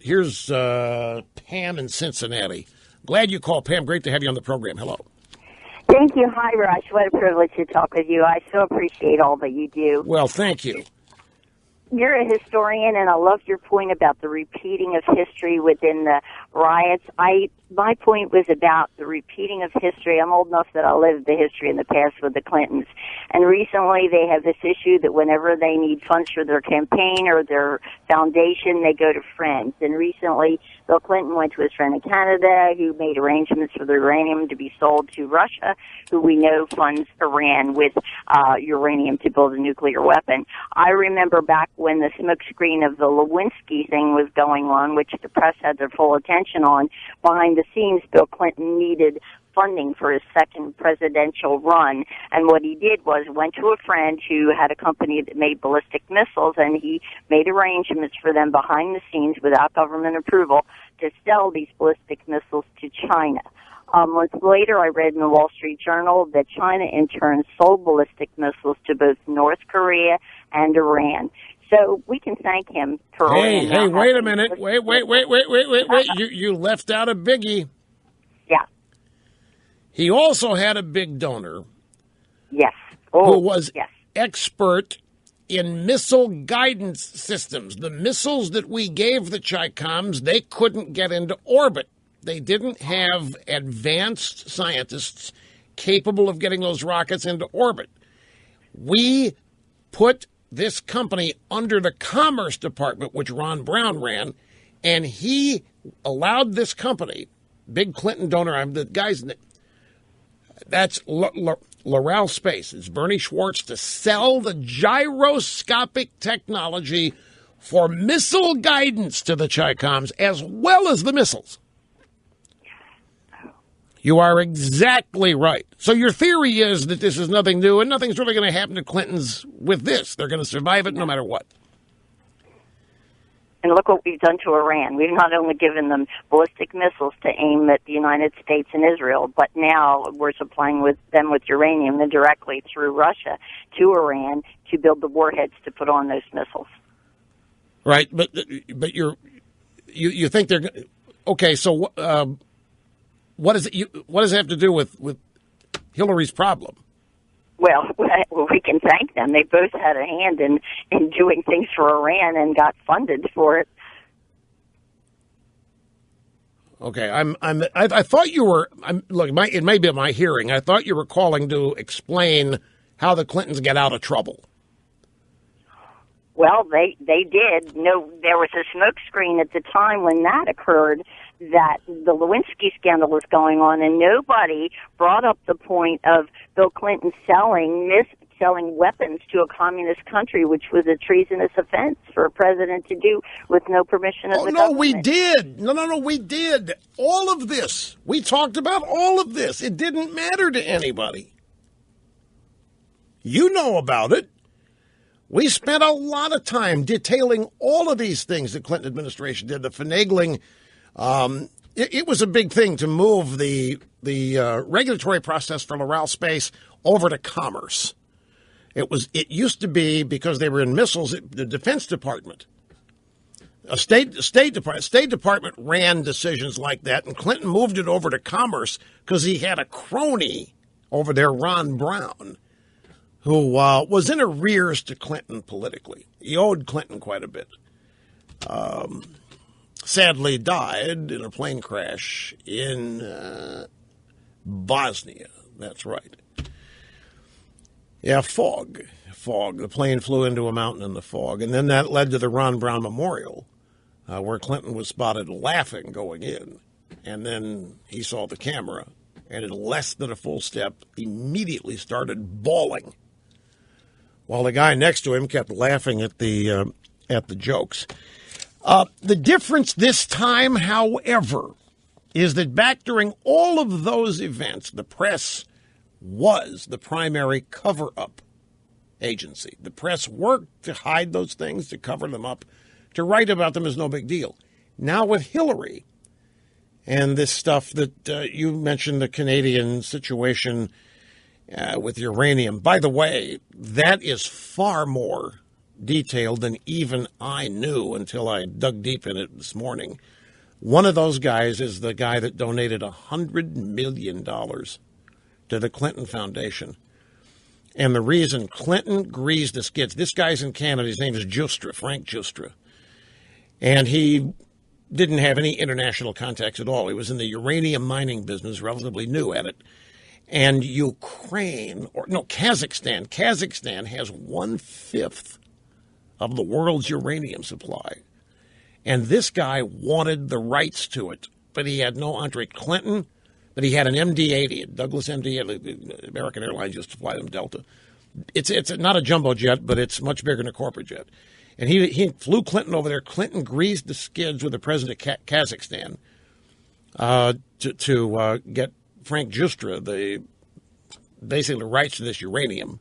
Pam in Cincinnati. Glad you called, Pam. Great to have you on the program. Hello. Thank you. Hi, Rush. What a privilege to talk with you. I so appreciate all that you do. Well, thank you. You're a historian, and I love your point about the repeating of history within the riots. My point was about the repeating of history. I'm old enough that I lived the history in the past with the Clintons. And recently they have this issue that whenever they need funds for their campaign or their foundation, they go to friends. And recently Bill Clinton went to his friend in Canada who made arrangements for the uranium to be sold to Russia, who we know funds Iran with uranium to build a nuclear weapon. I remember back when the smokescreen of the Lewinsky thing was going on, which the press had their full attention on, behind the scenes, Bill Clinton needed funding for his second presidential run. And what he did was went to a friend who had a company that made ballistic missiles, and he made arrangements for them behind the scenes without government approval to sell these ballistic missiles to China. Months later, I read in the Wall Street Journal that China in turn sold ballistic missiles to both North Korea and Iran. So we can thank him for... Hey, wait a minute. Wait. You left out a biggie. Yeah. He also had a big donor. Yes. Who was expert in missile guidance systems. The missiles that we gave the Chi-Coms, they couldn't get into orbit. They didn't have advanced scientists capable of getting those rockets into orbit. We put this company under the Commerce Department, which Ron Brown ran, and he allowed this company, big Clinton donor, I'm the guy's name, that's Loral Space, it's Bernie Schwartz, to sell the gyroscopic technology for missile guidance to the Chi-Coms as well as the missiles. You are exactly right. So your theory is that this is nothing new and nothing's really going to happen to Clintons with this. They're going to survive it no matter what. And look what we've done to Iran. We've not only given them ballistic missiles to aim at the United States and Israel, but now we're supplying them with uranium indirectly through Russia to Iran to build the warheads to put on those missiles. Right, but you think they're okay? So what does it have to do with Hillary's problem? Well, we can thank them. They both had a hand in doing things for Iran and got funded for it. Okay, I thought you were. Look, it may be my hearing. I thought you were calling to explain how the Clintons get out of trouble. Well, they did. No, there was a smokescreen at the time when that occurred that the Lewinsky scandal was going on, and nobody brought up the point of Bill Clinton selling weapons to a communist country, which was a treasonous offense for a president to do with no permission of the government. No, we did. No, we did. All of this. We talked about all of this. It didn't matter to anybody. You know about it. We spent a lot of time detailing all of these things the Clinton administration did, the finagling. It was a big thing to move the regulatory process for Loral Space over to Commerce. It used to be, because they were in missiles, the Defense Department. State Department ran decisions like that, and Clinton moved it over to Commerce because he had a crony over there, Ron Brown, who was in arrears to Clinton politically. He owed Clinton quite a bit. Sadly died in a plane crash in Bosnia. That's right. Yeah, fog. The plane flew into a mountain in the fog. And then that led to the Ron Brown Memorial, where Clinton was spotted laughing going in. And then he saw the camera, and in less than a full step, immediately started bawling, while the guy next to him kept laughing at the jokes. The difference this time, however, is that back during all of those events, the press was the primary cover-up agency. The press worked to hide those things, to cover them up, to write about them as no big deal. Now with Hillary and this stuff that you mentioned, the Canadian situation with uranium. By the way, that is far more detailed than even I knew until I dug deep in it this morning. One of those guys is the guy that donated $100 million to the Clinton Foundation. And the reason Clinton greased the skids, this guy's in Canada, his name is Justra, Frank Justra. And he didn't have any international contacts at all. He was in the uranium mining business, relatively new at it. And Kazakhstan has 1/5 of the world's uranium supply. And this guy wanted the rights to it, but he had no entree. Clinton, but he had an MD-80, a Douglas MD-80. American Airlines used to fly them Delta. It's not a jumbo jet, but it's much bigger than a corporate jet. And he flew Clinton over there. Clinton greased the skids with the president of Kazakhstan to get Frank Justra basically the rights to this uranium.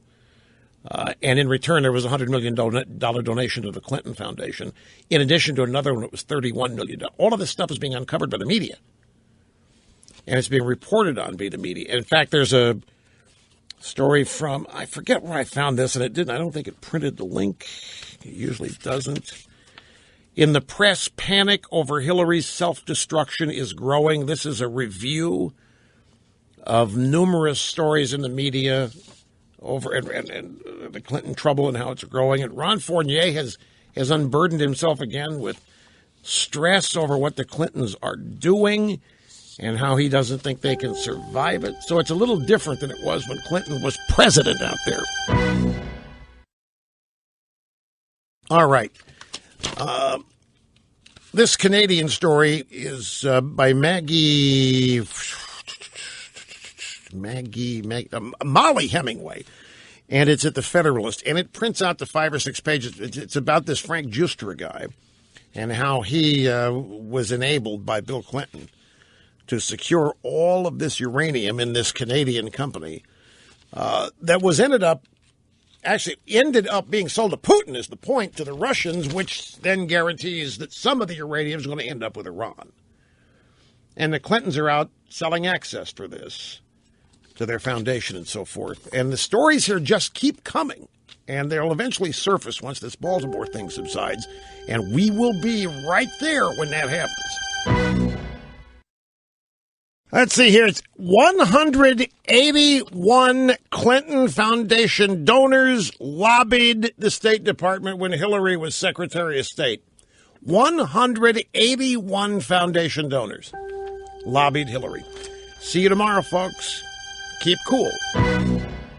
And in return, there was a $100 million donation to the Clinton Foundation, in addition to another one that was $31 million. All of this stuff is being uncovered by the media. And it's being reported on by the media. And in fact, there's a story from, I forget where I found this, and I don't think it printed the link. It usually doesn't. In the press, panic over Hillary's self-destruction is growing. This is a review of numerous stories in the media over and the Clinton trouble and how it's growing. And Ron Fournier has unburdened himself again with stress over what the Clintons are doing and how he doesn't think they can survive it. So it's a little different than it was when Clinton was president out there. All right. This Canadian story is by Molly Hemingway, and it's at the Federalist, and it prints out the 5 or 6 pages. It's about this Frank Justra guy and how he was enabled by Bill Clinton to secure all of this uranium in this Canadian company that was ended up being sold to Putin, is the point, to the Russians, which then guarantees that some of the uranium is going to end up with Iran. And the Clintons are out selling access for this to their foundation and so forth. And the stories here just keep coming, and they'll eventually surface once this Baltimore thing subsides, and we will be right there when that happens. Let's see here. It's 181 Clinton Foundation donors lobbied the State Department when Hillary was Secretary of State. 181 foundation donors lobbied Hillary. See you tomorrow, folks. Keep cool.